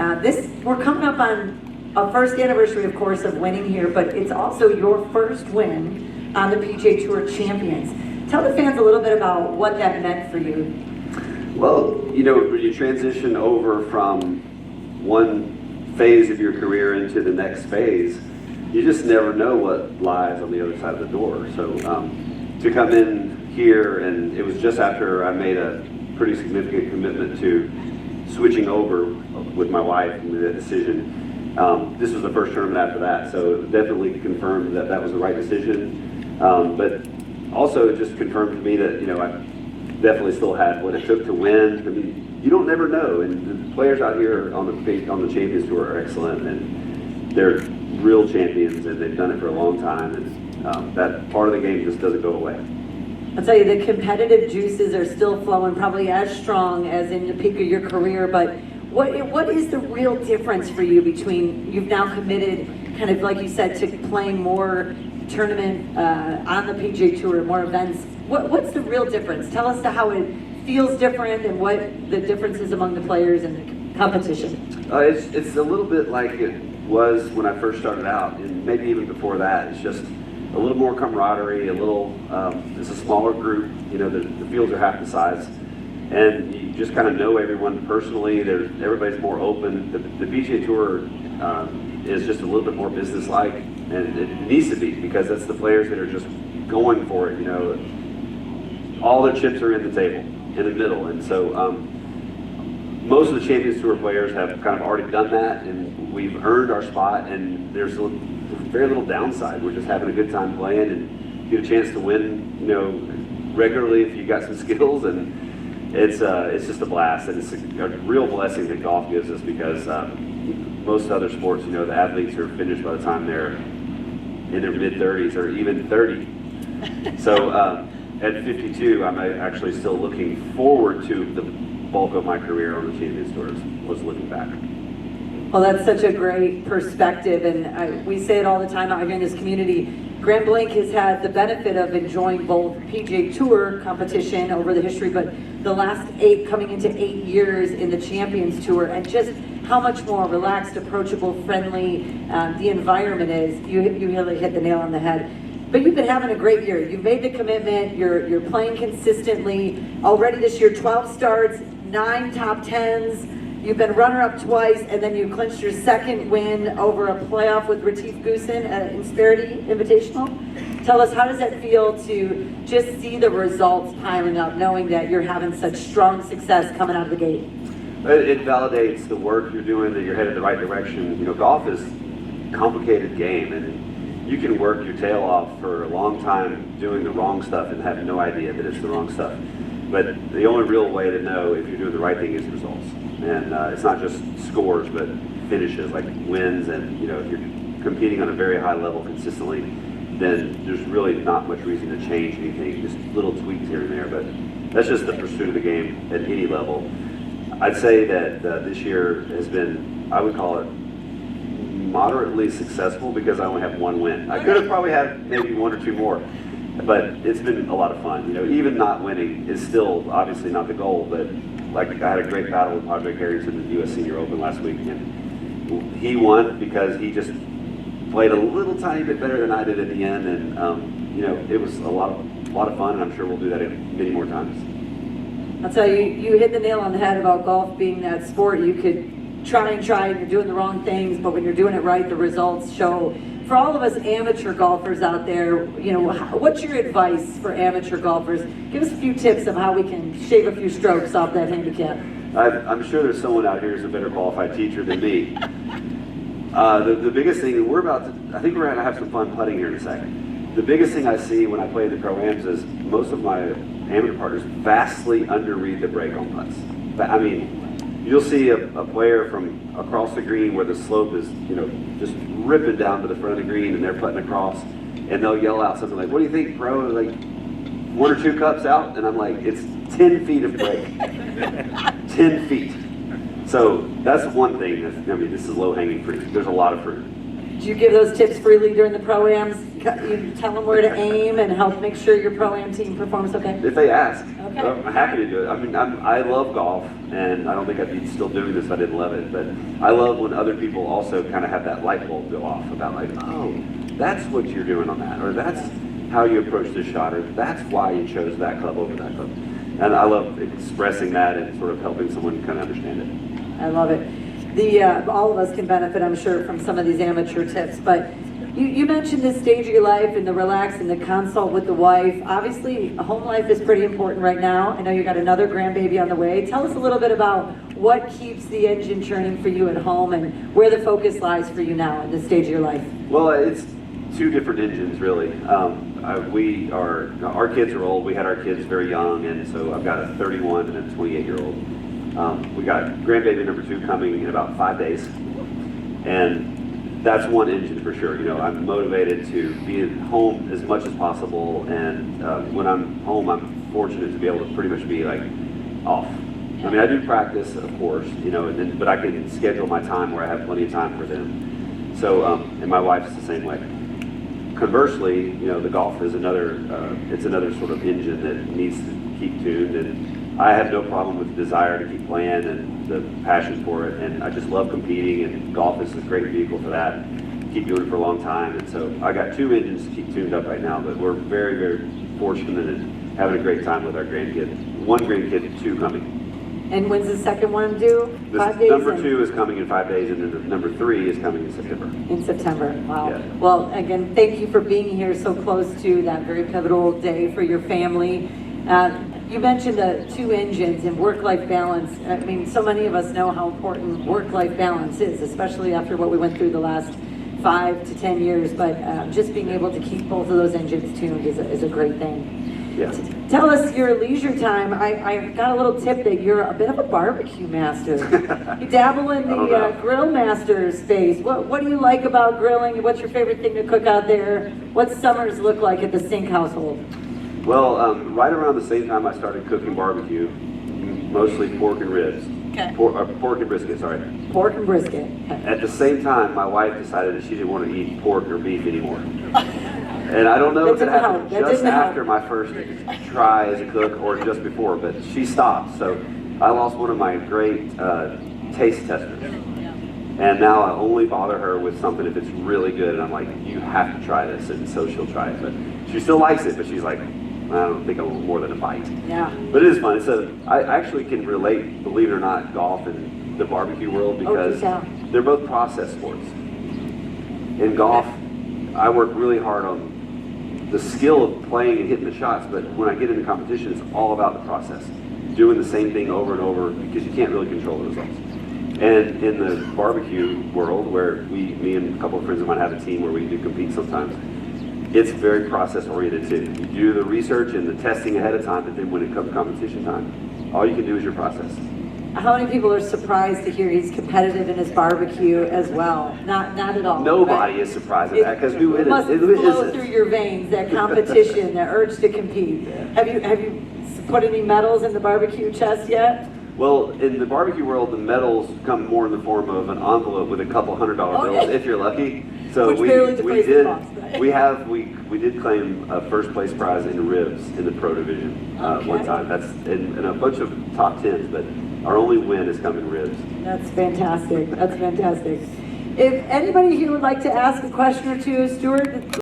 We're coming up on a first anniversary, of course, of winning here, but it's also your first win on the PGA Tour Champions. Tell the fans a little bit about what that meant for you. Well, when you transition over from one phase of your career into the next phase, you just never know what lies on the other side of the door. So to come in here, and it was just after I made a pretty significant commitment to switching over with my wife and the decision. This was the first tournament after that, so it definitely confirmed that that was the right decision. But also it just confirmed to me that I definitely still had what it took to win. I mean, you don't never know, and the players out here on the Champions Tour are excellent, and they're real champions, and they've done it for a long time, and that part of the game just doesn't go away. I'll tell you, the competitive juices are still flowing, probably as strong as in the peak of your career, but what is the real difference for you between, you've now committed, kind of like you said, to playing more tournament on the PGA Tour, more events? What's the real difference? Tell us how it feels different and what the difference is among the players and the competition. It's a little bit like it was when I first started out, and maybe even before that. It's just a little more camaraderie, it's a smaller group, the fields are half the size, and you just kind of know everyone personally. Everybody's more open. The PGA Tour is just a little bit more business-like, and it needs to be, because that's the players that are just going for it, all their chips are in the table, in the middle, and so most of the Champions Tour players have kind of already done that, and we've earned our spot, and there's very little downside. We're just having a good time playing, and get a chance to win, regularly if you got some skills, and it's just a blast, and it's a real blessing that golf gives us, because most other sports, the athletes are finished by the time they're in their mid-30s or even 30. So at 52, I'm actually still looking forward to the bulk of my career on the Champions Tour. Was looking back. Well, that's such a great perspective, and we say it all the time out here in this community. Grant Blank has had the benefit of enjoying both PGA Tour competition over the history, but the last coming into 8 years in the Champions Tour, and just how much more relaxed, approachable, friendly the environment is. You really hit the nail on the head. But you've been having a great year. You've made the commitment. You're playing consistently. Already this year, 12 starts, 9 top 10s. You've been runner-up twice, and then you clinched your second win over a playoff with Retief Goosen at Insperity Invitational. Tell us, how does that feel to just see the results piling up, knowing that you're having such strong success coming out of the gate? It validates the work you're doing, that you're headed the right direction. Golf is a complicated game, and you can work your tail off for a long time doing the wrong stuff and have no idea that it's the wrong stuff. But the only real way to know if you're doing the right thing is results. And it's not just scores, but finishes, like wins, and if you're competing on a very high level consistently, then there's really not much reason to change anything, just little tweaks here and there. But that's just the pursuit of the game at any level. I'd say that this year has been, I would call it, moderately successful, because I only have one win. I could have probably had maybe 1 or 2 more, but it's been a lot of fun. Even not winning is still obviously not the goal, but like I had a great battle with Padraig Harrington in the U.S. Senior Open last week, and he won because he just played a little tiny bit better than I did at the end, and it was a lot of fun, and I'm sure we'll do that many more times. I'll tell you, you hit the nail on the head about golf being that sport. You could try and you're doing the wrong things, but when you're doing it right, the results show. For all of us amateur golfers out there, what's your advice for amateur golfers? Give us a few tips of how we can shave a few strokes off that handicap. I'm sure there's someone out here who's a better qualified teacher than me. The biggest thing, I think we're going to have some fun putting here in a second. The biggest thing I see when I play the Pro-Ams is most of my amateur partners vastly underread the break on putts. I mean, you'll see a player from across the green where the slope is, just ripping down to the front of the green, and they're putting across, and they'll yell out something like, "What do you think, pro?" Like 1 or 2 cups out, and I'm like, it's 10 feet of break. 10 feet. So that's one thing. This is low-hanging fruit. There's a lot of fruit. Do you give those tips freely during the pro-ams? You tell them where to aim and help make sure your pro-am team performs okay? If they ask, Okay. I'm happy to do it. I mean, I love golf, and I don't think I'd be still doing this if I didn't love it, but I love when other people also kind of have that light bulb go off about like, oh, that's what you're doing on that, or that's how you approach this shot, or that's why you chose that club over that club. And I love expressing that and sort of helping someone kind of understand it. I love it. All of us can benefit, I'm sure, from some of these amateur tips, but you mentioned this stage of your life and the relax and the consult with the wife. Obviously, home life is pretty important right now. I know you got another grandbaby on the way. Tell us a little bit about what keeps the engine churning for you at home and where the focus lies for you now in this stage of your life. Well, it's two different engines, really. Our kids are old. We had our kids very young, and so I've got a 31 and a 28-year-old. We got grandbaby number 2 coming in about 5 days, and that's one engine for sure. You know, I'm motivated to be at home as much as possible, and when I'm home, I'm fortunate to be able to pretty much be like off. I mean, I do practice, of course, you know, but I can schedule my time where I have plenty of time for them. So, and my wife's the same way. Conversely, you know, the golf is it's another sort of engine that needs to keep tuned, and I have no problem with the desire to keep playing and the passion for it, and I just love competing, and golf is a great vehicle for that. Keep doing it for a long time, and so I got 2 engines to keep tuned up right now, but we're very, very fortunate and having a great time with our grandkid. 1 grandkid, 2 coming. And when's the second one due? 5 days? Number 2 is coming in 5 days, and then the number 3 is coming in September. In September, wow. Yeah. Well, again, thank you for being here so close to that very pivotal day for your family. You mentioned the 2 engines and work-life balance. I mean, so many of us know how important work-life balance is, especially after what we went through the last 5 to 10 years, but just being able to keep both of those engines tuned is a great thing. Yeah. Tell us your leisure time. I got a little tip that you're a bit of a barbecue master. You dabble in the grill master space. What do you like about grilling? What's your favorite thing to cook out there? What summers look like at the Cink household? Well, right around the same time I started cooking barbecue, mostly pork and ribs. Okay. Pork and brisket, sorry. Pork and brisket. Okay. At the same time, my wife decided that she didn't want to eat pork or beef anymore. And I don't know if it happened just after my first try as a cook or just before, but she stopped. So I lost one of my great taste testers. And now I only bother her with something if it's really good, and I'm like, you have to try this, and so she'll try it. But she still likes it, but she's like, I don't think I want more than a bite. Yeah. But it is fun. I actually can relate, believe it or not, golf and the barbecue world, because they're both process sports. In golf, I work really hard on the skill of playing and hitting the shots, but when I get into competition, it's all about the process. Doing the same thing over and over, because you can't really control the results. And in the barbecue world, where me and a couple of friends of mine have a team where we do compete sometimes, it's very process oriented too. You do the research and the testing ahead of time, but then when it comes competition time, all you can do is your process. How many people are surprised to hear he's competitive in his barbecue as well? Not at all. Nobody is surprised at that, because who it must isn't? flow through your veins, that competition, the urge to compete. Have you put any medals in the barbecue chest yet? Well, in the barbecue world, the medals come more in the form of an envelope with a couple $100 bills, if you're lucky. So we did claim a first place prize in ribs in the pro division one time. That's in a bunch of top tens, but our only win has come in ribs. That's fantastic. That's fantastic. If anybody here would like to ask a question or two, Stewart,